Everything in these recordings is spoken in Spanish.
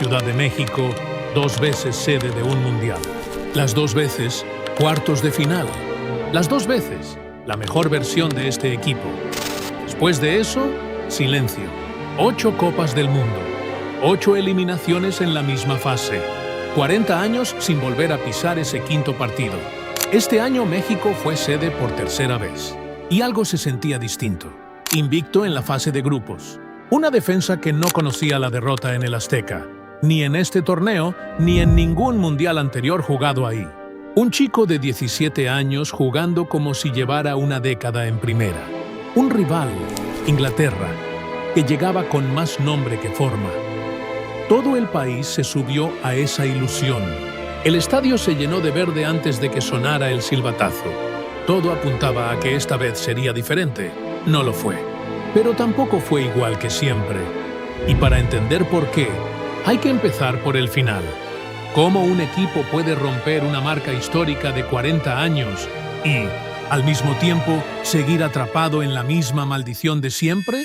Ciudad de México, 2 veces sede de un mundial. Las 2 veces, cuartos de final. Las 2 veces, la mejor versión de este equipo. Después de eso, silencio. 8 Copas del Mundo. 8 eliminaciones en la misma fase. 40 años sin volver a pisar ese quinto partido. Este año México fue sede por tercera vez. Y algo se sentía distinto. Invicto en la fase de grupos. Una defensa que no conocía la derrota en el Azteca, ni en este torneo, ni en ningún mundial anterior jugado ahí. Un chico de 17 años jugando como si llevara una década en primera. Un rival, Inglaterra, que llegaba con más nombre que forma. Todo el país se subió a esa ilusión. El estadio se llenó de verde antes de que sonara el silbatazo. Todo apuntaba a que esta vez sería diferente. No lo fue. Pero tampoco fue igual que siempre. Y para entender por qué, hay que empezar por el final. ¿Cómo un equipo puede romper una marca histórica de 40 años y, al mismo tiempo, seguir atrapado en la misma maldición de siempre?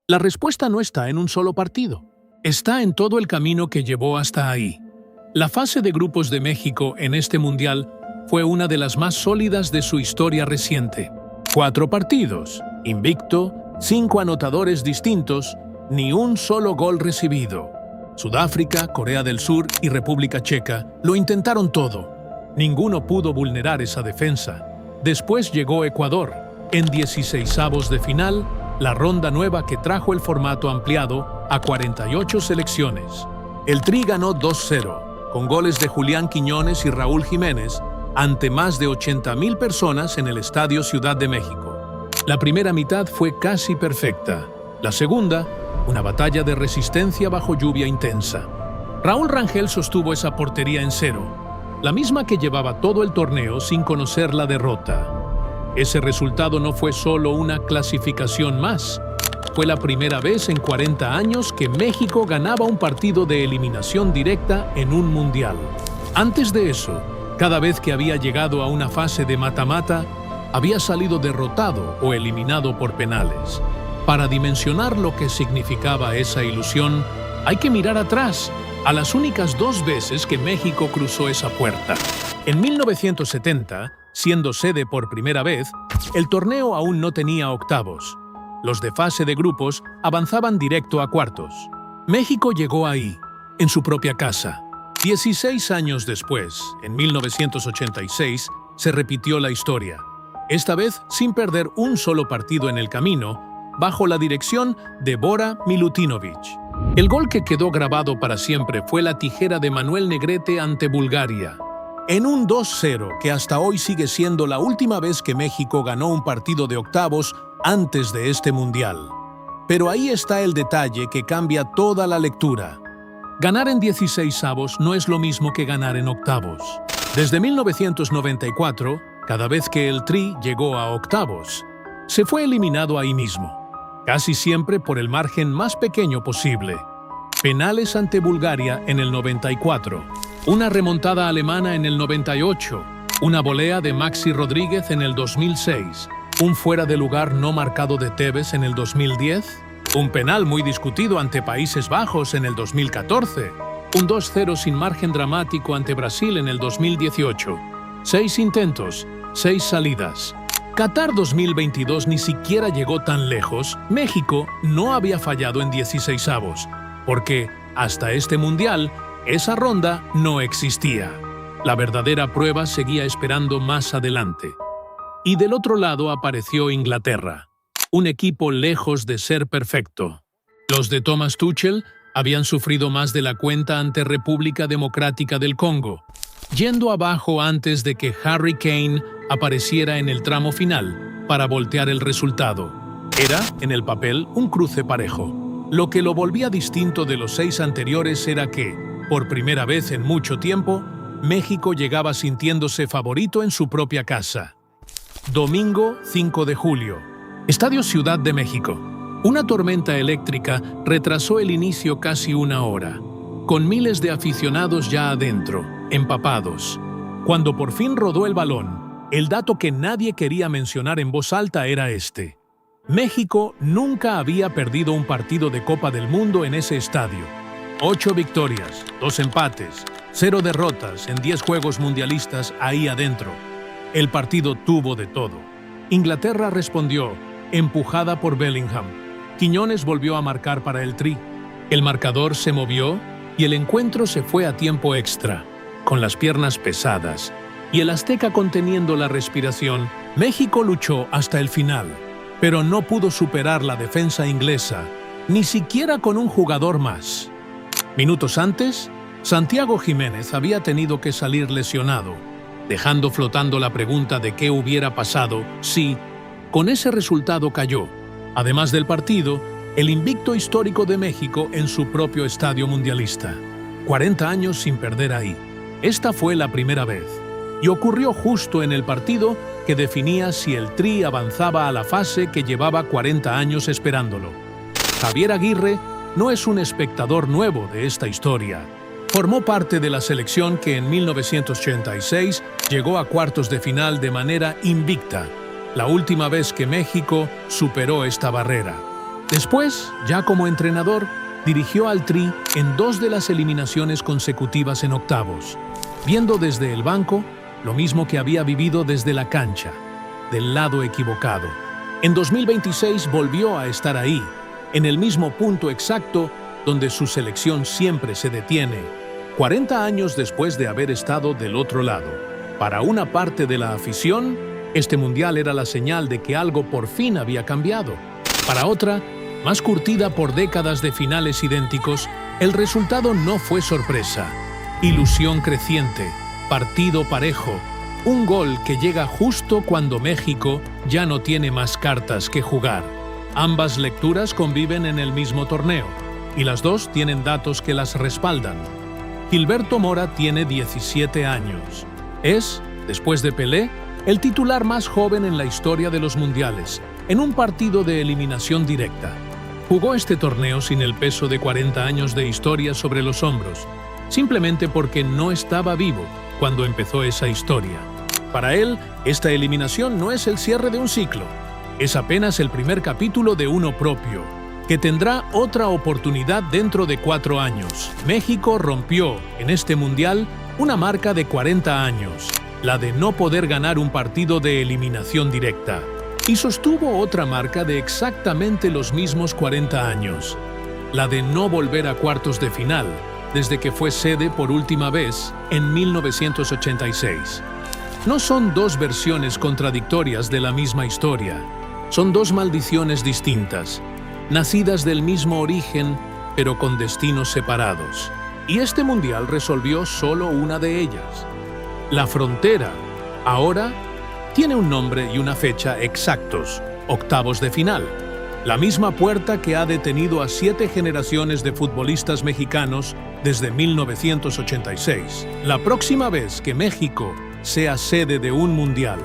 La respuesta no está en un solo partido. Está en todo el camino que llevó hasta ahí. La fase de grupos de México en este mundial fue una de las más sólidas de su historia reciente. 4 partidos, invicto, 5 anotadores distintos, ni un solo gol recibido. Sudáfrica, Corea del Sur y República Checa lo intentaron todo. Ninguno pudo vulnerar esa defensa. Después llegó Ecuador, en 16avos de final, la ronda nueva que trajo el formato ampliado a 48 selecciones. El Tri ganó 2-0, con goles de Julián Quiñones y Raúl Jiménez, ante más de 80,000 personas en el Estadio Ciudad de México. La primera mitad fue casi perfecta. La segunda, una batalla de resistencia bajo lluvia intensa. Raúl Rangel sostuvo esa portería en 0, la misma que llevaba todo el torneo sin conocer la derrota. Ese resultado no fue solo una clasificación más. Fue la primera vez en 40 años que México ganaba un partido de eliminación directa en un mundial. Antes de eso, cada vez que había llegado a una fase de mata-mata, había salido derrotado o eliminado por penales. Para dimensionar lo que significaba esa ilusión, hay que mirar atrás, a las únicas 2 veces que México cruzó esa puerta. En 1970, siendo sede por primera vez, el torneo aún no tenía octavos. Los de fase de grupos avanzaban directo a cuartos. México llegó ahí, en su propia casa. 16 años después, en 1986, se repitió la historia. Esta vez sin perder un solo partido en el camino, bajo la dirección de Bora Milutinovic. El gol que quedó grabado para siempre fue la tijera de Manuel Negrete ante Bulgaria. En un 2-0 que hasta hoy sigue siendo la última vez que México ganó un partido de octavos antes de este mundial. Pero ahí está el detalle que cambia toda la lectura. Ganar en 16avos no es lo mismo que ganar en octavos. Desde 1994, cada vez que el Tri llegó a octavos, se fue eliminado ahí mismo, casi siempre por el margen más pequeño posible. Penales ante Bulgaria en el 94, una remontada alemana en el 98, una volea de Maxi Rodríguez en el 2006, un fuera de lugar no marcado de Tevez en el 2010, un penal muy discutido ante Países Bajos en el 2014, un 2-0 sin margen dramático ante Brasil en el 2018, 6 intentos, 6 salidas. Qatar 2022 ni siquiera llegó tan lejos. México no había fallado en 16avos, porque hasta este mundial, esa ronda no existía. La verdadera prueba seguía esperando más adelante. Y del otro lado apareció Inglaterra, un equipo lejos de ser perfecto. Los de Thomas Tuchel habían sufrido más de la cuenta ante República Democrática del Congo, yendo abajo antes de que Harry Kane apareciera en el tramo final para voltear el resultado. Era, en el papel, un cruce parejo. Lo que lo volvía distinto de los 6 anteriores era que, por primera vez en mucho tiempo, México llegaba sintiéndose favorito en su propia casa. Domingo 5 de julio. Estadio Ciudad de México. Una tormenta eléctrica retrasó el inicio casi 1 hora, con miles de aficionados ya adentro, empapados. Cuando por fin rodó el balón, el dato que nadie quería mencionar en voz alta era este. México nunca había perdido un partido de Copa del Mundo en ese estadio. 8 victorias, 2 empates, 0 derrotas en 10 juegos mundialistas ahí adentro. El partido tuvo de todo. Inglaterra respondió, empujada por Bellingham. Quiñones volvió a marcar para el Tri. El marcador se movió y el encuentro se fue a tiempo extra. Con las piernas pesadas y el azteca conteniendo la respiración, México luchó hasta el final, pero no pudo superar la defensa inglesa, ni siquiera con un jugador más. Minutos antes, Santiago Jiménez había tenido que salir lesionado, dejando flotando la pregunta de qué hubiera pasado si, con ese resultado cayó, además del partido, el invicto histórico de México en su propio estadio mundialista. 40 años sin perder ahí. Esta fue la primera vez, y ocurrió justo en el partido que definía si el Tri avanzaba a la fase que llevaba 40 años esperándolo. Javier Aguirre no es un espectador nuevo de esta historia. Formó parte de la selección que en 1986 llegó a cuartos de final de manera invicta, la última vez que México superó esta barrera. Después, ya como entrenador, dirigió al Tri en 2 de las eliminaciones consecutivas en octavos, viendo desde el banco lo mismo que había vivido desde la cancha, del lado equivocado. En 2026 volvió a estar ahí, en el mismo punto exacto donde su selección siempre se detiene, 40 años después de haber estado del otro lado. Para una parte de la afición, este mundial era la señal de que algo por fin había cambiado. Para otra, más curtida por décadas de finales idénticos, el resultado no fue sorpresa. Ilusión creciente, partido parejo, un gol que llega justo cuando México ya no tiene más cartas que jugar. Ambas lecturas conviven en el mismo torneo, y las dos tienen datos que las respaldan. Gilberto Mora tiene 17 años. Es, después de Pelé, el titular más joven en la historia de los mundiales, en un partido de eliminación directa. Jugó este torneo sin el peso de 40 años de historia sobre los hombros, simplemente porque no estaba vivo cuando empezó esa historia. Para él, esta eliminación no es el cierre de un ciclo, es apenas el primer capítulo de uno propio, que tendrá otra oportunidad dentro de 4 años. México rompió, en este mundial, una marca de 40 años, la de no poder ganar un partido de eliminación directa, y sostuvo otra marca de exactamente los mismos 40 años, la de no volver a cuartos de final, desde que fue sede por última vez en 1986. No son 2 versiones contradictorias de la misma historia, son 2 maldiciones distintas, nacidas del mismo origen, pero con destinos separados. Y este mundial resolvió solo una de ellas. La frontera, ahora, tiene un nombre y una fecha exactos, octavos de final. La misma puerta que ha detenido a 7 generaciones de futbolistas mexicanos desde 1986. La próxima vez que México sea sede de un mundial,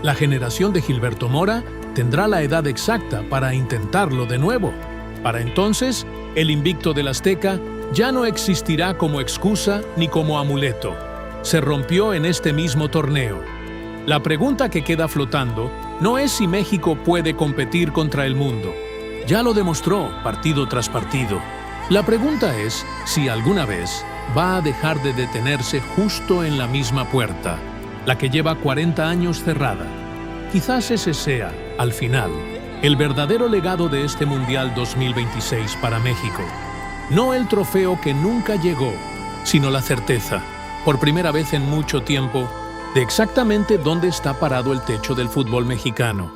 la generación de Gilberto Mora tendrá la edad exacta para intentarlo de nuevo. Para entonces, el invicto del Azteca ya no existirá como excusa ni como amuleto. Se rompió en este mismo torneo. La pregunta que queda flotando no es si México puede competir contra el mundo. Ya lo demostró partido tras partido. La pregunta es si alguna vez va a dejar de detenerse justo en la misma puerta, la que lleva 40 años cerrada. Quizás ese sea, al final, el verdadero legado de este Mundial 2026 para México. No el trofeo que nunca llegó, sino la certeza, por primera vez en mucho tiempo, de exactamente dónde está parado el techo del fútbol mexicano.